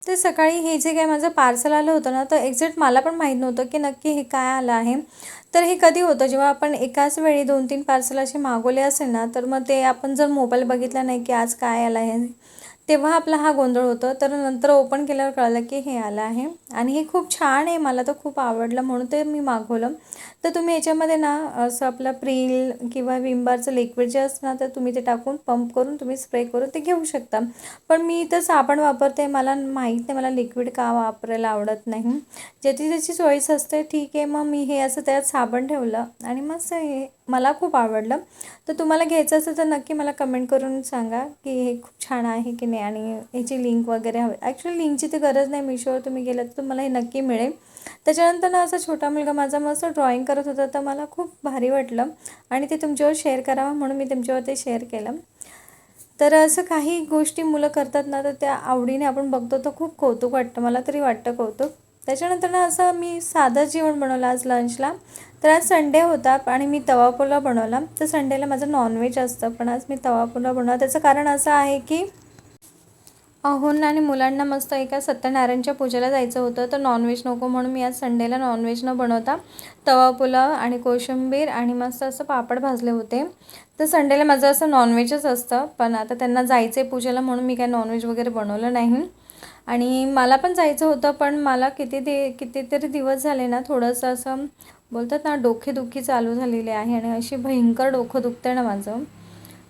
तर सकाळी हे जे काही माझं पार्सल आलं होतं ना, तर एक्झॅक्ट मला पण माहीत नव्हतं की नक्की हे काय आलं आहे. तर हे कधी होतं जेव्हा आपण एकाच वेळी 2-3 पार्सल असे मागवले असेल ना, तर मग ते आपण जर मोबाईल बघितला नाही की आज काय आलं आहे, तेव्हा आपला हा गोंधळ होतो. तर नंतर ओपन केल्यावर कळलं की हे आलं आहे आणि हे खूप छान आहे. मला तर खूप आवडलं म्हणून ते मी मागवलं. तर तुम्ही याच्यामध्ये ना असं आपलं प्रिल किंवा विम बारचं लिक्विड जे असतं ना, तर तुम्ही ते टाकून पंप करून तुम्ही स्प्रे करून ते घेऊ शकता. पण मी तर साबण वापरते. मला माहीत नाही मला लिक्विड का वापरायला आवडत नाही. ज्याची त्याची चॉईस असते. ठीक आहे, मग मी हे असं त्यात साबण ठेवलं आणि मस्त हे मला खूप आवडलं. तर तुम्हाला घ्यायचं असेल तर नक्की मला कमेंट करून सांगा की हे खूप छान आहे की नाही आणि ह्याची लिंक वगैरे हवी. ॲक्च्युली लिंकची तर गरज नाही. मिशोवर तुम्ही गेलात तर तुम्हाला हे नक्की मिळेल. त्याच्यानंतर ना असा छोटा मुलगा माझा मस्त ड्रॉइंग करत होता, तर मला खूप भारी वाटलं आणि ते तुमच्यावर शेअर करावं म्हणून मी तुमच्यावर ते शेअर केलं. तर असं काही गोष्टी मुलं करतात ना, तर त्या आवडीने आपण बघतो तर खूप कौतुक वाटतं. मला तरी वाटतं कौतुक. त्याच्यानंतर ना असं मी साधं जेवण बनवलं आज लंचला. तर आज संडे होता आणि मी तवा पुलाव बनवला. तर संडेला माझं नॉनव्हेज असतं, पण आज मी तवा पुलाव बनवला. त्याचं कारण असं आहे की अहोंना आणि मुलांना मस्त एका सत्यनारायणच्या पूजेला जायचं होतं, तर नॉनव्हेज नको म्हणून मी आज संडेला नॉनव्हेज न बनवता तवा पुलाव आणि कोशिंबीर आणि मस्त असं पापड भाजले होते. तर संडेला माझं असं नॉनव्हेजच असतं, पण आता त्यांना जायचं आहे पूजेला म्हणून मी काय नॉनव्हेज वगैरे बनवलं नाही. आणि मला पण जायचं होतं, पण मला कितीतरी दिवस झाले ना थोडंसं असं बोलतात ना डोकेदुखी चालू झालेली आहे आणि अशी भयंकर डोकं दुखतं ना माझं.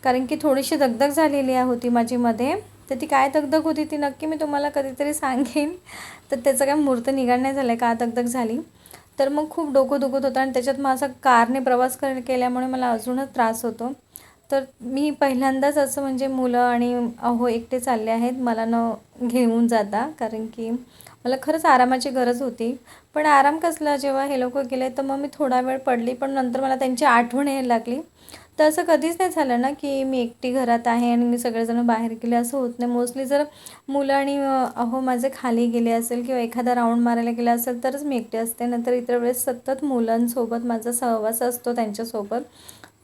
कारण की थोडीशी दगदग झालेली होती माझी मध्ये. तर ती काय दगदग होती ती नक्की मी तुम्हाला कधीतरी सांगेन. तर त्याचा काय मुहूर्त निघाला नाही झाला आहे का दगदग झाली. तर मग खूप डोकं दुखत होतं आणि त्याच्यात मग असा कारने प्रवास केल्यामुळे मला अजूनच त्रास होतो. तर मी पहिल्यांदाच असं म्हणजे मुलं आणि अहो एकटे चालले आहेत मला न घेऊन जाता, कारण की मला खरंच आरामाची गरज होती. पण आराम कसला जेव्हा हे लोकं गेले तर मग मी थोडा वेळ पडली, पण नंतर मला त्यांची आठवण यायला लागली. तर असं कधीच नाही झालं ना की मी एकटी घरात आहे आणि मी सगळेजण बाहेर गेले, असं होत नाही. मोस्टली जर मुलं आणि अहो माझे खाली गेले असेल किंवा एखादा राऊंड मारायला गेला असेल तरच मी एकटी असते. नंतर इतर वेळेस सतत मुलांसोबत माझा सहवास असतो त्यांच्यासोबत.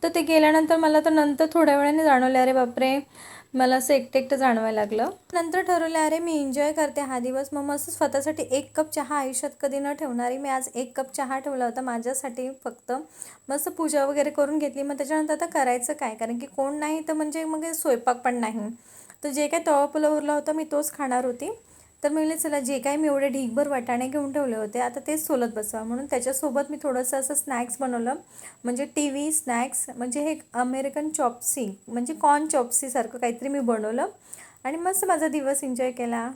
तर ते गेल्यानंतर मला तर नंतर थोड्या वेळाने जाणवलं अरे बापरे, मला असं एकटं एकटं जाणवायला लागलं. नंतर ठरवलं अरे मी एन्जॉय करते हा दिवस, मग मस्त स्वतःसाठी 1 कप चहा आयुष्यात कधी न ठेवणारी मी आज 1 कप चहा ठेवला होता माझ्यासाठी फक्त. मस्त पूजा वगैरे करून घेतली. मग त्याच्यानंतर आता करायचं काय, कारण की कोण नाही तर म्हणजे मग स्वयंपाक पण नाही. तर जे काही तवा पुलाव उरला होता मी तोच खाणार होती. तर मी म्हणले चला जे काही मी एवढे ढीगभर वाटाणे घेऊन ठेवले होते आता तेच सोलत बसवा, म्हणून त्याच्यासोबत मी थोडंसं असं स्नॅक्स बनवलं. म्हणजे टीव्ही स्नॅक्स म्हणजे हे अमेरिकन चॉपसी म्हणजे कॉर्न चॉपसीसारखं काहीतरी मी बनवलं आणि मस्त माझा दिवस एन्जॉय केला.